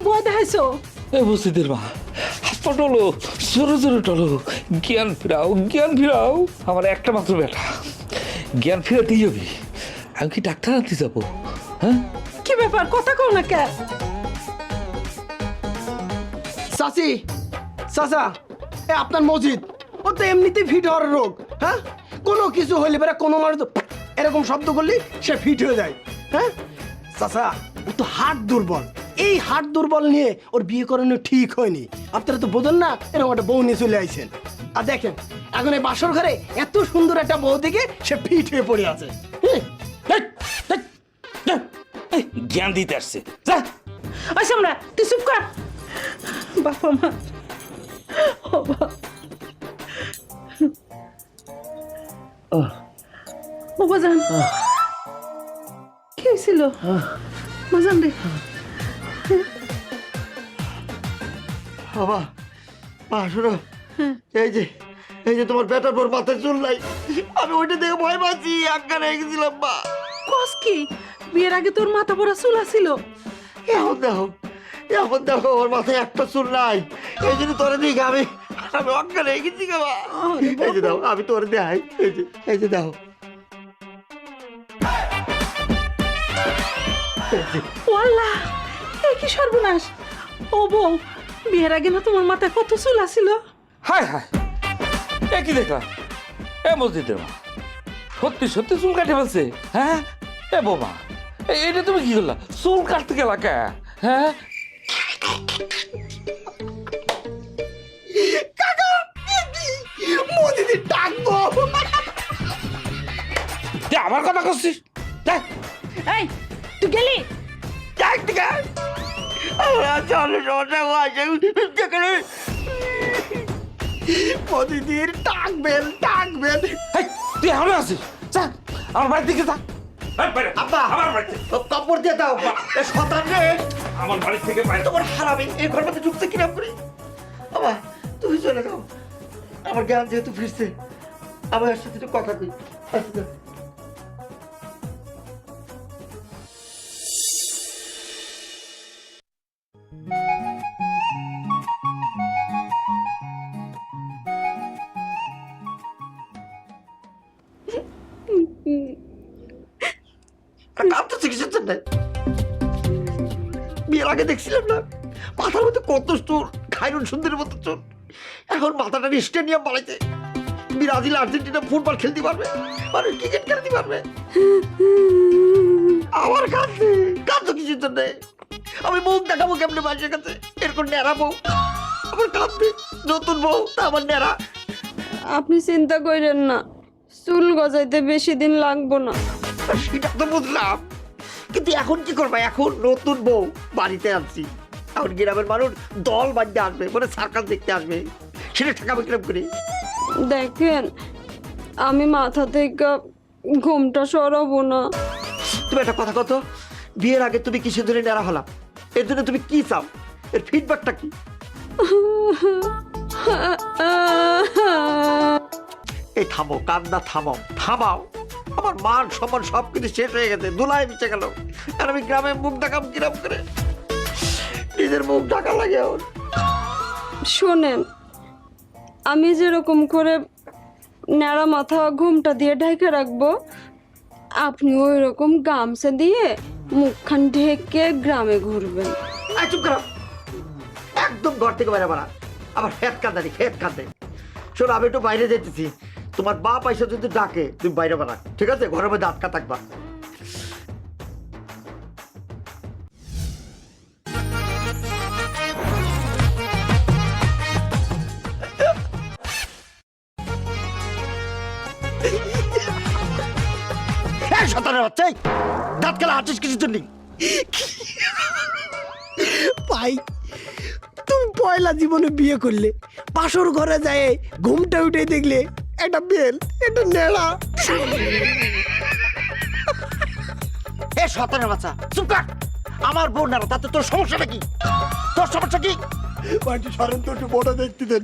ভয় দেখাইছো? এ বস্তিদের মা, হাত পা টলো, জোরে জোরে টলো, জ্ঞান ফিরাও, জ্ঞান ফিরাও। আমার একটা মাত্র বেটা, জ্ঞান ফিরাতেই হবে। আমি কি ডাক্তার আনতে যাবো? হ্যাঁ, কি ব্যাপার, কথা কও না কে? চাচি, চাচা, এ আপনার মসজিদ, ও তো এমনিতেই ফিট হওয়ার রোগ। হ্যাঁ, কোনো কিছু হইলে বেড়া কোনো মানুষ এরকম শব্দ করলে সে ফিট হয়ে যায়। হ্যাঁ চাচা, ও তো হার্ট দুর্বল। এই হার্ট দুর্বল নিয়ে ওর বিয়ে করানো ঠিক হয়নি। আপনারা তো বোঝেন না, এরকম একটা বউ নিয়ে চলে আইছেন। আর দেখেন এখন এই বাসর ঘরে এত সুন্দর একটা বউ দেখে সে ফিট হয়ে পড়ে আছে। জ্ঞান দিতে আসছে, যা। ওই সামরা, তুই চুপ কর। বাবা মা, ও বাবা, ও বাজান, কি হয়েছিল বাজান রে? বাবা, মা শোনো, এই যে তোমার বেটার পর মাথায় চুল নাই, আমি ওইটা দেখে ভয় পাচ্ছি, আজ্ঞা রেখে গেছিলাম। মা কস কি, বিয়ের আগে তোর মাথা পড়া চুল ছিল? এখন দেখো ওর মাথায় একটা চুল নাই, এই জন্য তোর দিকে আমি অজ্ঞা রেখে গেছি। মা এই যে দাও, আমি তোর দেখাই, এই যে দাও। ওয়াল্লাহ, এ কি সর্বনাশ! ও বউ, বিয়ের আগে না তোমার মাথায় কত চুল ছিল? হায় হায়, এ কি দেখলাম? এ মসজিদের মা, সত্যি সত্যি চুল কাটে ফেলছে? হ্যাঁ, এ বৌমা, এটা তুমি কি করলা? চুল কাটতে গেলা কে? হ্যাঁ, আমার কথা করছিস? এই, তুই গেলি? প্রতিদিন টাকবেন। তুই এখনো আছিস? যা, আমার বাড়ির দিকে যা। আব্বা, আমার বাড়িতে, কাপড় দিয়ে দাও। শতান রে, আমার বাড়ি থেকে বাইরে। তোমার হারাবে এই ঘর মধ্যে ঢুকতে কিরাম করি। বাবা, তুমি চলে যাও, আমার জ্ঞান যেহেতু ফিরছে, আমার সাথে একটু কথা কই। আচ্ছা, বিয়ের আগে দেখছিলাম না মাথার মধ্যে কত চুল, খায়রুল সুন্দরের মতো চুল। এখন মাথাটা স্টেডিয়াম বাড়াইতে ব্রাজিল আর্জেন্টিনা ফুটবল খেলতে পারবে, মানে ক্রিকেট খেলতে পারবে। আমার কাঁদছে কিছুর জন্য। আমি মুখ দেখাবো কেমনে মানুষের কাছে? এরকম ন্যাড়া বউ আমার কাঁদবে, নতুন বউ তা আমার ন্যাড়া। আপনি চিন্তা করেন না, চুল গজাইতে বেশি দিন লাগবো না। সেটা তো বুঝলাম, কিন্তু এখন কি করবা? এখন নতুন বউ বাড়িতে আনছি, এখন গ্রামের মানুষ দল বাঁধতে আসবে, মানে সার্কাস দেখতে আসবে, সেটা ঠেকাবে কিরম করে? দেখেন, আমি মাথা থেকে ঘুমটা সরাবো না। তুমি একটা কথা কত, বিয়ের আগে তুমি কিসের জন্য নেড়া হলাম? এর জন্য তুমি কি চাও? এর ফিডব্যাকটা কি? এই থামো, কান্না থামাও। আমার মান সম্মান সবকিছু শেষ হয়ে গেছে, ধুলায় মিশে গেল। আর আমি গ্রামে মুখ দেখাম কিরম করে? নিজের মুখ ঢাকা লাগে আমার। শোনেন, আমি যেরকম করে ন্যাড়া মাথা ঘুমটা দিয়ে ঢেকে রাখবো, আপনি ওই রকম গামছা দিয়ে মুখখান ঢেকে গ্রামে ঘুরবেন। চুপ করো, একদম ঘর থেকে বাইরে বাড়া। আমার ফেট কাঁদে। শোনো, আমি একটু বাইরে যেতেছি, তোমার বাপ পয়সা যদি ডাকে তুমি বাইরে বাড়া, ঠিক আছে? ঘরের মধ্যে আটকা থাকবা। দাঁত খেলা হাঁটিস কিছুর জন্য? ভাই, তুমি পয়লা জীবনে বিয়ে করলে, পাশর ঘরে যায় ঘুমটা উঠে দেখলে একটা বেল, একটা নেড়া। এ শতানের বাচ্চা, চুপ কর। আমার বউ নেড়া, তাতে তোর সমস্যাটা কি? তোর সমস্যা কি? বাড়িতে সরেন তো, একটু বড় দেখতে দেন।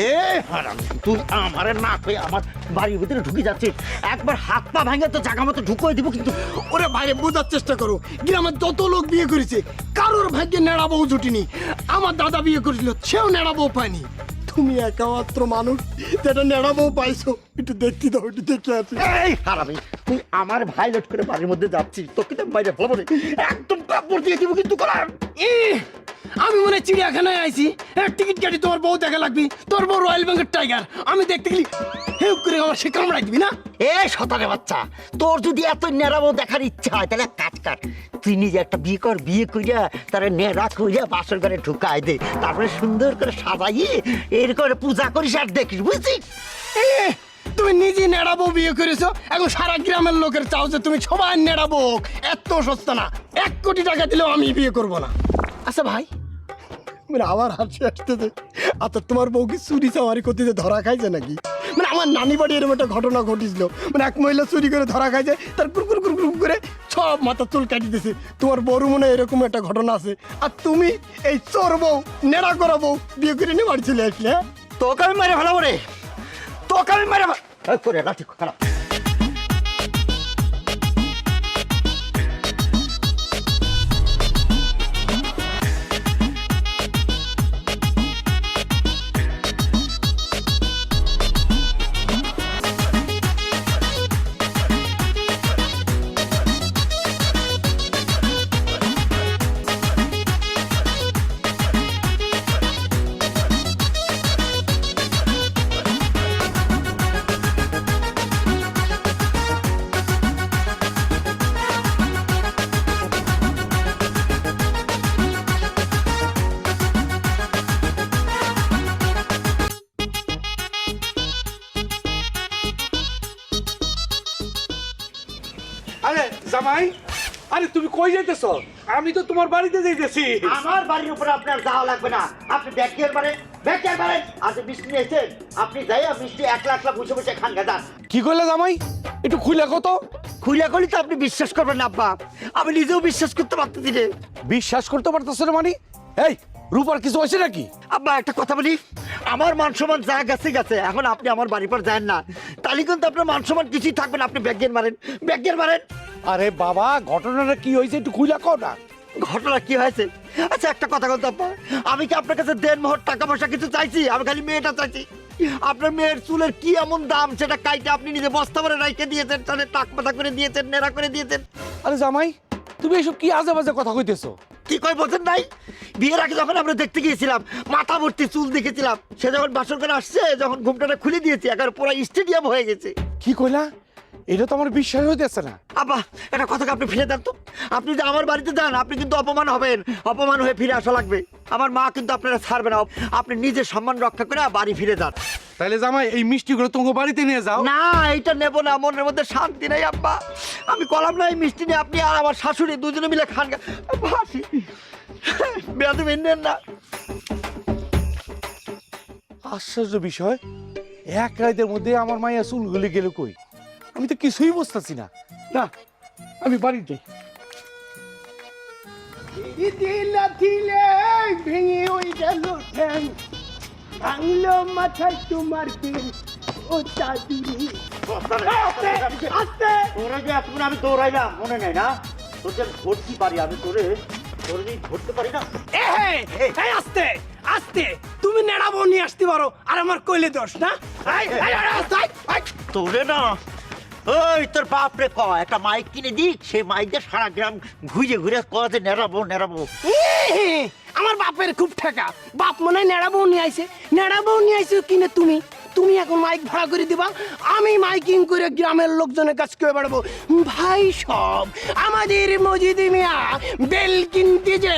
এ হারাম, তুই আমার না কই আমার বাড়ির ভিতরে ঢুকে যাচ্ছিস, একবার হাত পা ভাঙে তো জায়গা মতো ঢুকিয়ে দিব। কিন্তু ওরে বাইরে বোঝার চেষ্টা করো, গ্রামের যত লোক বিয়ে করেছে কারো কারোর ভাগ্যে নেড়া বউ জুটিনি। আমার দাদা বিয়ে করেছিল, সেও নেড়া বউ পায়নি। তুমি একামাত্র মানুষ যেটা নেড়া বউ পাইছো। একটু দেখতে দাও, একটু দেখে আছি। এই হারামি, তুই আমার ভাই লট করে বাড়ির মধ্যে যাচ্ছিস, তোকে তো বাইরে ফেলবো না, একদম কাপড় দিয়ে দিব কিন্তু করার। আমি মনে হয় চিড়িয়াখানায় আইছি, টিকিট কাটি তোমার বউ দেখা লাগবি। তোর বউ রয়্যাল বেঙ্গল টাইগার, আমি দেখতে গেলি হেউ করে আমার সে কামড়াই দিবি না? এ শতানে বাচ্চা, তোর যদি এত নেড়াবো দেখার ইচ্ছা হয় তাহলে কাজ কাট, তুই নিজে একটা বিয়ে কর, বিয়ে করিয়া তারা নেড়া করিয়া বাসর ঘরে ঢুকাই দে, তারপরে সুন্দর করে সাজাইয়ে এর করে পূজা করিস আর দেখিস, বুঝছিস? তুমি নিজে নেড়াবো বিয়ে করেছো, এখন সারা গ্রামের লোকের চাও যে তুমি সবাই নেড়াবো। এত সস্তা না, 1 কোটি টাকা দিলেও আমি বিয়ে করব না। আচ্ছা ভাই, মানে আমার হাসি আসতেছে। আচ্ছা তোমার বউ কি চুরি চামারি করতে ধরা খাইছে নাকি? মানে আমার নানি বাড়ি এরকম একটা ঘটনা ঘটিছিল, মানে এক মহিলা চুরি করে ধরা খাইছে, তার কুরকুর কুরকুর করে সব মাথা চুল কাটি দিয়েছে। তোমার বড় মনে এরকম একটা ঘটনা আছে, আর তুমি এই চোর বউ নেড়া করা বউ বিয়ে করে নিয়ে বাড়ি চলে আসলে। হ্যাঁ, তোকে আমি মেরে ফেলাবো রে, তোকে আমি মেরে করে লাঠি খারাপ। আরে জামাই, আরে তুমি কই যাইতেছ? আমি তো তোমার বাড়িতে যাইতেছি। আমার বাড়ির উপরে আপনার যাওয়া লাগবে না, আপনি ব্যাগের বাড়েন, ব্যাগের বাড়েন। আজ মিষ্টি নিয়েছেন, আপনি যাইয়া মিষ্টি একলা একলা বসে বসে খান গাদান। কি কইলে জামাই? একটু খুলে কত। খুলে খুলি তো আপনি বিশ্বাস করবেন না আব্বা, আমি নিজেও বিশ্বাস করতে পারতেছি রে। বিশ্বাস করতে পারতেছ না মানে? এই রূপার কিছু হয়েছে নাকি? আব্বা একটা কথা বলি, আমার মান সম্মান যা গেছে গেছে, এখন আপনি আমার বাড়ির পর যান না, তাহলে কিন্তু আপনার মান সম্মান কিছুই থাকবে না। আপনি ব্যাগের মারেন, ব্যাগের মারেন। আরে বাবা, ঘটনাটা কি হয়েছে একটু খুলে কও না। ঘটনা কি হয়েছে? আচ্ছা একটা কথা বলতে আব্বা, আমি কি আপনার কাছে দেন মোহর টাকা পয়সা কিছু চাইছি? আমি খালি মেয়েটা চাইছি। আপনার মেয়ের চুলের কি এমন দাম সেটা কাইটে আপনি নিজে বস্তা ভরে রাইখে দিয়েছেন, তাহলে টাক পাতা করে দিয়েছেন, নেড়া করে দিয়েছেন। আরে জামাই, তুমি এসব কি আজে বাজে কথা কইতেছো? কি কই বলছেন নাই? বিয়ের আগে যখন আমরা দেখতে গিয়েছিলাম, মাথা ভর্তি চুল দেখেছিলাম, সে যখন বাসর করে আসছে, যখন ঘুমটাটা খুলে দিয়েছি, এখন পুরো স্টেডিয়াম হয়ে গেছে। কি কইলা? এটা তো আমার বিশ্বাস হইতেছে না। আব্বা একটা কথাকে আপনি ফিরে দেন তো, আপনি যে আমার বাড়িতে যান আপনি কিন্তু অপমান হবেন, অপমান হয়ে ফিরে আসা লাগবে। আমার মা কিন্তু আপনারা ছাড়বে না, আপনি নিজের সম্মান রক্ষা করে বাড়ি ফিরে যান। তাইলে জামাই এই মিষ্টিগুলো তোমাকে বাড়িতে নিয়ে যাও। না এইটা নেবো না, মনের মধ্যে শান্তি নেই আব্বা। আমি কলাম না এই মিষ্টি নিয়ে আপনি আর আমার শাশুড়ি দুজনে মিলে খান। বেয়াদবি নেন না। আশ্চর্য বিষয়, এক রাতের মধ্যে আমার মাইয়া চুলগুলি গেল কই? আমি তো কিছুই বুঝতেছি না। না, আমি বাড়িতে ভেঙে ওই গেল ঠ্যাং, ভাঙলো মাথায় তোমার পেন, ও চাঁদুরি। আস্তে তোরে যে এতক্ষণ আমি দৌড়াইলাম মনে নেই না? তোর যে ধরতে পারি আমি, তোরে ধরতে পারি না। আস্তে আস্তে, তুমি নেড়াবো নিয়ে আসতে পারো আর আমার কইলে দোষ না? তোরে না, ওই তোর বাপ রে ক একটা মাইক কিনে দিক, সেই মাইক দিয়ে সারা গ্রাম ঘুরে ঘুরে কতে নেড়াবো নেড়াবো। আমার বাপের খুব ঠেকা, বাপ মনে হয় নেড়াবো নিয়ে আইছে, নেড়াবো নিয়ে আইছে কিনে তুমি। তুমি এখন মাইক ভাড়া করে দিবা, আমি মাইকিং করে গ্রামের লোকজনের কাছে করে বেড়াবো, ভাই সব আমাদের মজিদ মিয়া বেল কিনতে যে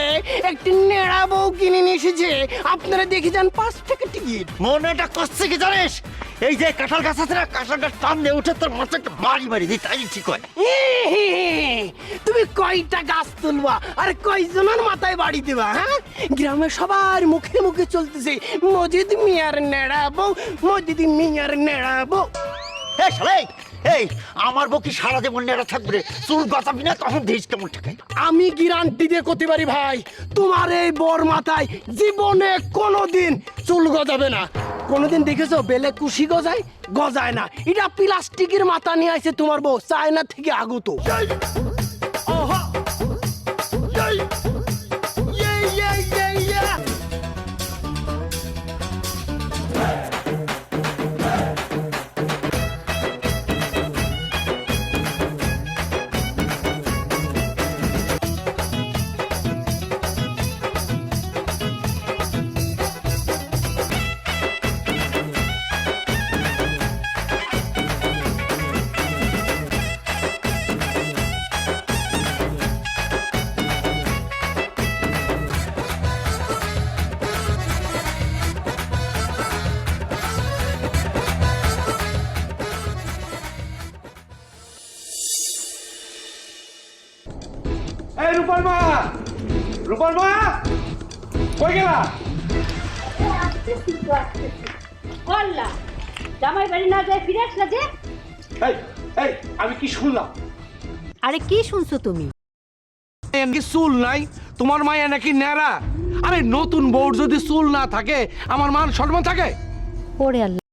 একটি নেড়াবো কিনে নিয়ে এসেছে, আপনারা দেখে যান 5 টাকা টিকিট। মনেটা কষ্ট কি জানিস? এই যে কাঁঠাল গাছ আছে না, কাঁঠাল গাছ টানলে উঠে তোর মাথা একটা বাড়ি মারি দিই, তাই ঠিক হয়। তুমি কয়টা গাছ তুলবা আর কয়জনের মাথায় বাড়ি দিবা? হ্যাঁ, গ্রামে সবার মুখে মুখে চলতেছে মজিদ মিয়ার নেড়াবো, মজিদ মিয়ার নেড়াবো। এই শালাই, এই আমার বউ কি সারা জীবন নেড়া থাকবে রে? চুল গজাবি না তখন দেশ কেমন ঠেকায়। আমি গ্যারান্টি দিয়ে করতে পারি ভাই, তোমার এই বর মাথায় জীবনে কোনোদিন চুল গজাবে না। কোনোদিন দেখেছো বেলে কুশি গজায়? গজায় না। এটা প্লাস্টিকের মাথা নিয়ে আসে তোমার বউ, চায়না থেকে আগত। রূপার মা কই গেলা? আল্লাহ জামাই বাড়ি না যায় ফিরে আসলা যে? এই এই আমি কি শুনলাম? আরে কি শুনছো তুমি? নাকি চুল নাই, তোমার মায়া নাকি ন্যাড়া। আরে নতুন বউর যদি চুল না থাকে আমার মান সম্মান থাকে? ওরে আল্লাহ